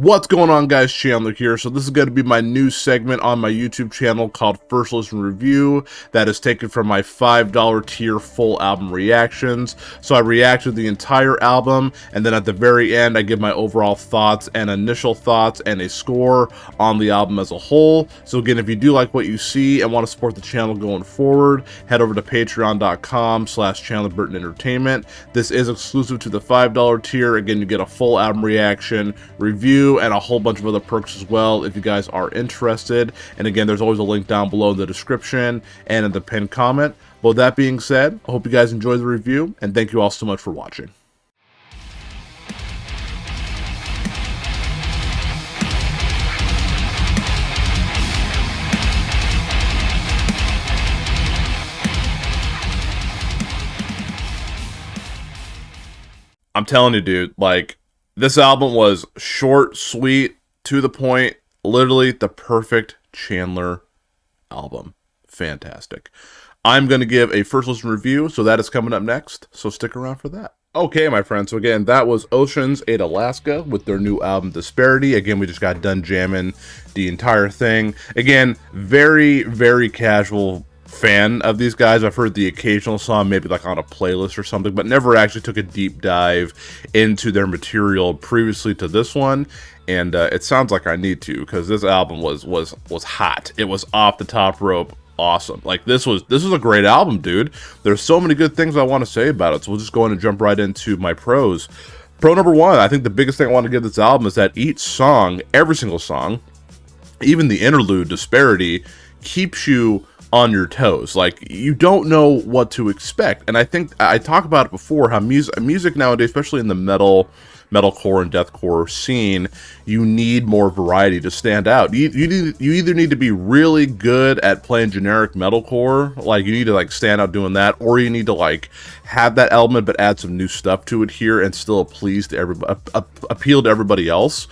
What's going on, guys? Chandler here. So this is going to be my new segment on my YouTube channel called First Listen Review that is taken from my $5 tier full album reactions. So I react to the entire album, and then at the very end I give my overall thoughts and initial thoughts and a score on the album as a whole. So again, if you do like what you see and want to support the channel going forward, head over to patreon.com/ChandlerBurtonEntertainment. This is exclusive to the $5 tier. Again, you get a full album reaction, review, and a whole bunch of other perks as well if you guys are interested. And again, there's always a link down below in the description and in the pinned comment. But with that being said, I hope you guys enjoy the review, and thank you all so much for watching. I'm telling you, dude, like, this album was short, sweet, to the point, literally the perfect Chandler album. Fantastic. I'm going to give a first listen review, so that is coming up next, so stick around for that. Okay, my friends, so again, that was Oceans 8 Alaska with their new album, Disparity. Again, we just got done jamming the entire thing. Again, very, very casual fan of these guys. I've heard the occasional song, maybe like on a playlist or something, but never actually took a deep dive into their material previously to this one. And it sounds like I need to, because this album was hot. It was off the top rope awesome. Like, this was a great album, dude. There's so many good things I want to say about it, so we'll just go in and jump right into my pros. Pro number one, I think the biggest thing I want to give this album is that each song, every single song, even the interlude, Disparity, keeps you on your toes. Like, you don't know what to expect. And I think I talked about it before, how music nowadays, especially in the metalcore and deathcore scene, you need more variety to stand out. You either need to be really good at playing generic metalcore, like you need to like stand out doing that, or you need to like have that element but add some new stuff to it here and still appeal to everybody else.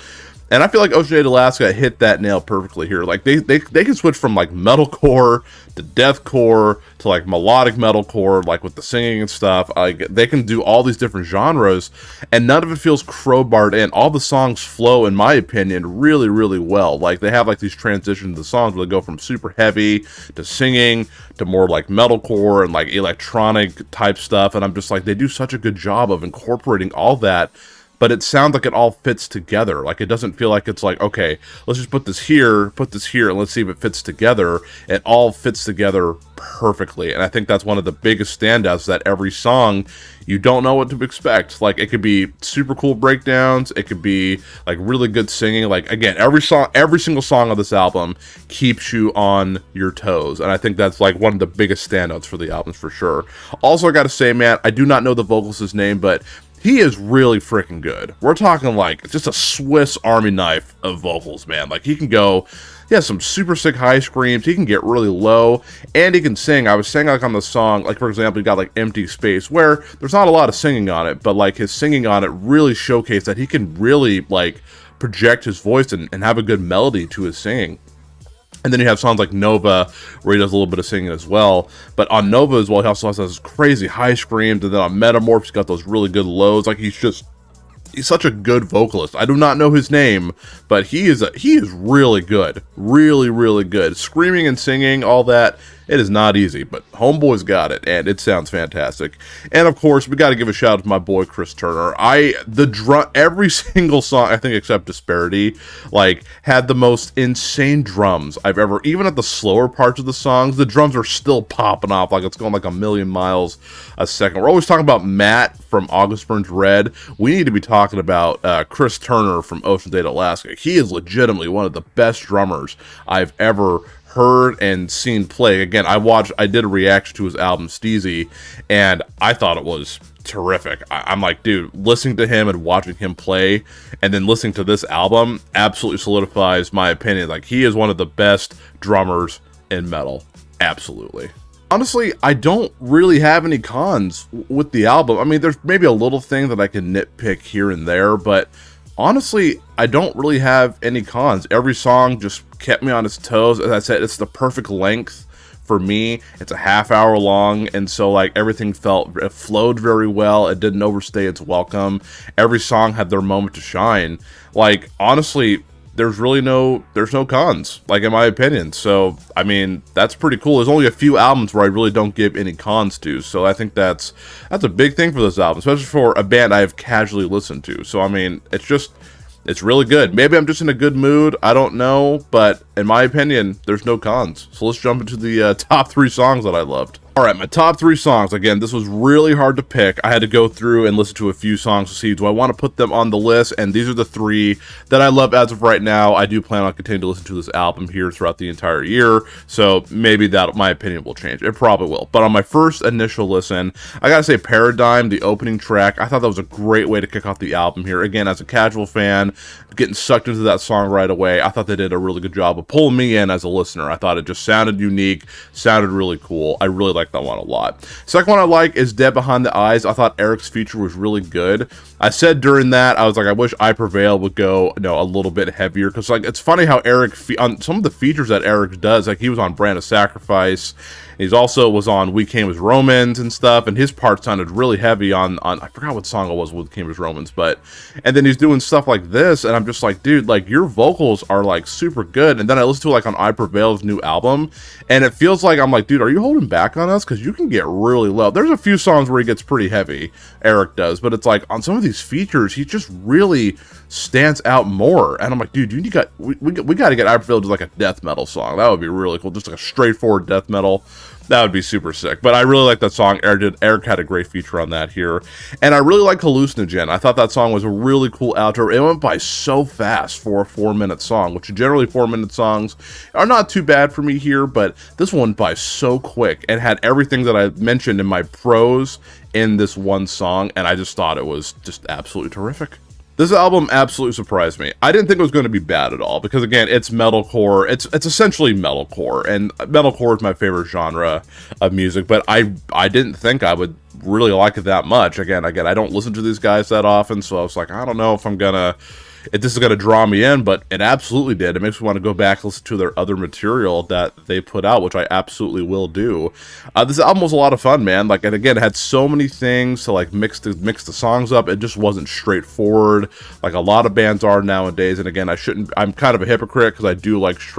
And I feel like Oceans 8 Alaska hit that nail perfectly here. Like, they can switch from like metalcore to deathcore to like melodic metalcore, like with the singing and stuff. Like, they can do all these different genres, and none of it feels crowbarred in. All the songs flow, in my opinion, really, really well. Like, they have like these transitions of the songs where they go from super heavy to singing to more like metalcore and like electronic type stuff. And I'm just like, they do such a good job of incorporating all that. But it sounds like it all fits together. Like, it doesn't feel like it's like, okay, let's just put this here, and let's see if it fits together. It all fits together perfectly. And I think that's one of the biggest standouts, that every song, you don't know what to expect. Like, it could be super cool breakdowns. It could be like really good singing. Like, again, every single song of this album keeps you on your toes. And I think that's like one of the biggest standouts for the albums for sure. Also, I gotta say, man, I do not know the vocalist's name, but he is really freaking good. We're talking like just a Swiss Army knife of vocals, man. Like, he can go, he has some super sick high screams, he can get really low, and he can sing. I was saying, like, on the song, like, for example, you got like Empty Space, where there's not a lot of singing on it, but like his singing on it really showcased that he can really like project his voice and have a good melody to his singing. And then you have songs like Nova, where he does a little bit of singing as well. But on Nova as well, he also has those crazy high screams. And then on Metamorph, he's got those really good lows. Like, he's such a good vocalist. I do not know his name, but he is really good. Really, really good. Screaming and singing, all that, it is not easy, but homeboy's got it, and it sounds fantastic. And of course, we got to give a shout out to my boy Chris Turner. Every single song, I think except Disparity, like, had the most insane drums I've ever. Even at the slower parts of the songs, the drums are still popping off like it's going like a million miles a second. We're always talking about Matt from August Burns Red. We need to be talking about Chris Turner from Oceans 8 Alaska. He is legitimately one of the best drummers I've ever heard and seen play. Again, I did a reaction to his album Steezy, and I thought it was terrific. I'm like, dude, listening to him and watching him play, and then listening to this album absolutely solidifies my opinion. Like, he is one of the best drummers in metal. Absolutely. Honestly, I don't really have any cons with the album. I mean, there's maybe a little thing that I can nitpick here and there, but honestly, I don't really have any cons. Every song just kept me on its toes. As I said, it's the perfect length for me, it's a half hour long, and so like everything it flowed very well. It didn't overstay its welcome. Every song had their moment to shine. Like, honestly, there's no cons, like, in my opinion. So I mean, that's pretty cool. There's only a few albums where I really don't give any cons to, so I think that's a big thing for this album, especially for a band I've casually listened to. So I mean, it's really good. Maybe I'm just in a good mood, I don't know, but in my opinion, there's no cons. So let's jump into the top 3 songs that I loved. Alright, my top 3 songs. Again, this was really hard to pick. I had to go through and listen to a few songs to see, do I want to put them on the list? And these are the 3 that I love as of right now. I do plan on continuing to listen to this album here throughout the entire year, so maybe my opinion will change. It probably will. But on my first initial listen, I gotta say Paradigm, the opening track, I thought that was a great way to kick off the album here. Again, as a casual fan, getting sucked into that song right away, I thought they did a really good job of pulling me in as a listener. I thought it just sounded unique, sounded really cool. I really like that one a lot. Second one I like is Dead Behind the Eyes. I thought Eric's feature was really good. I said during that, I was like, I wish I Prevail would go, a little bit heavier, because like it's funny how Eric on some of the features that Eric does, like he was on Brand of Sacrifice. He's also was on We Came as Romans and stuff, and his part sounded really heavy on I forgot what song it was with Came as Romans, and then he's doing stuff like this, and I'm just like, dude, like your vocals are like super good. And then I listened to it like on I Prevail's new album, and it feels like I'm like, dude, are you holding back on us? Because you can get really low. There's a few songs where he gets pretty heavy, Eric does, but it's like on some of these features, he just really stands out more. And I'm like, dude, we got to get I Prevail to like a death metal song. That would be really cool, just like a straightforward death metal. That would be super sick. But I really like that song. Eric had a great feature on that here. And I really like Hallucinogen. I thought that song was a really cool outro. It went by so fast for a 4-minute song, which generally 4-minute songs are not too bad for me here, but this one went by so quick and had everything that I mentioned in my pros in this one song, and I just thought it was just absolutely terrific. This album absolutely surprised me. I didn't think it was going to be bad at all, because again, it's metalcore. It's essentially metalcore, and metalcore is my favorite genre of music, but I didn't think I would really like it that much. Again, I don't listen to these guys that often, so I was like, I don't know if this is going to draw me in, but it absolutely did. It makes me want to go back and listen to their other material that they put out, which I absolutely will do. This album was a lot of fun, man. Like, and again, it had so many things to like mix the songs up. It just wasn't straightforward like a lot of bands are nowadays. And again, I'm kind of a hypocrite, because I do like some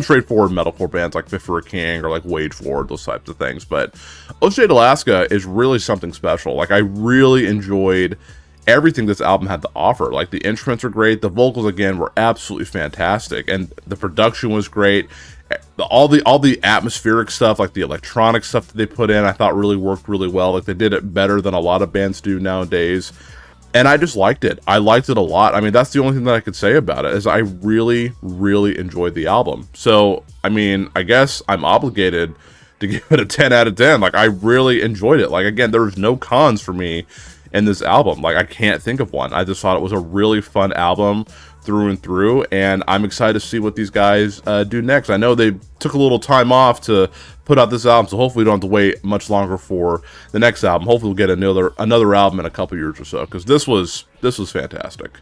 straightforward metalcore bands like Fit for a King or like Wage War, those types of things. But Ocean Alaska is really something special. Like, I really enjoyed everything this album had to offer. Like, the instruments are great, the vocals again were absolutely fantastic, and the production was great. All the atmospheric stuff, like the electronic stuff that they put in, I thought really worked really well. Like, they did it better than a lot of bands do nowadays, and I just liked it. I liked it a lot. I mean, that's the only thing that I could say about it, is I really, really enjoyed the album. So, I mean, I guess I'm obligated to give it a 10 out of 10. Like, I really enjoyed it. Like, again, there was no cons for me in this album. Like, I can't think of one. I just thought it was a really fun album through and through, and I'm excited to see what these guys do next. I know they took a little time off to put out this album, so hopefully we don't have to wait much longer for the next album. Hopefully we'll get another album in a couple years or so, because this was fantastic.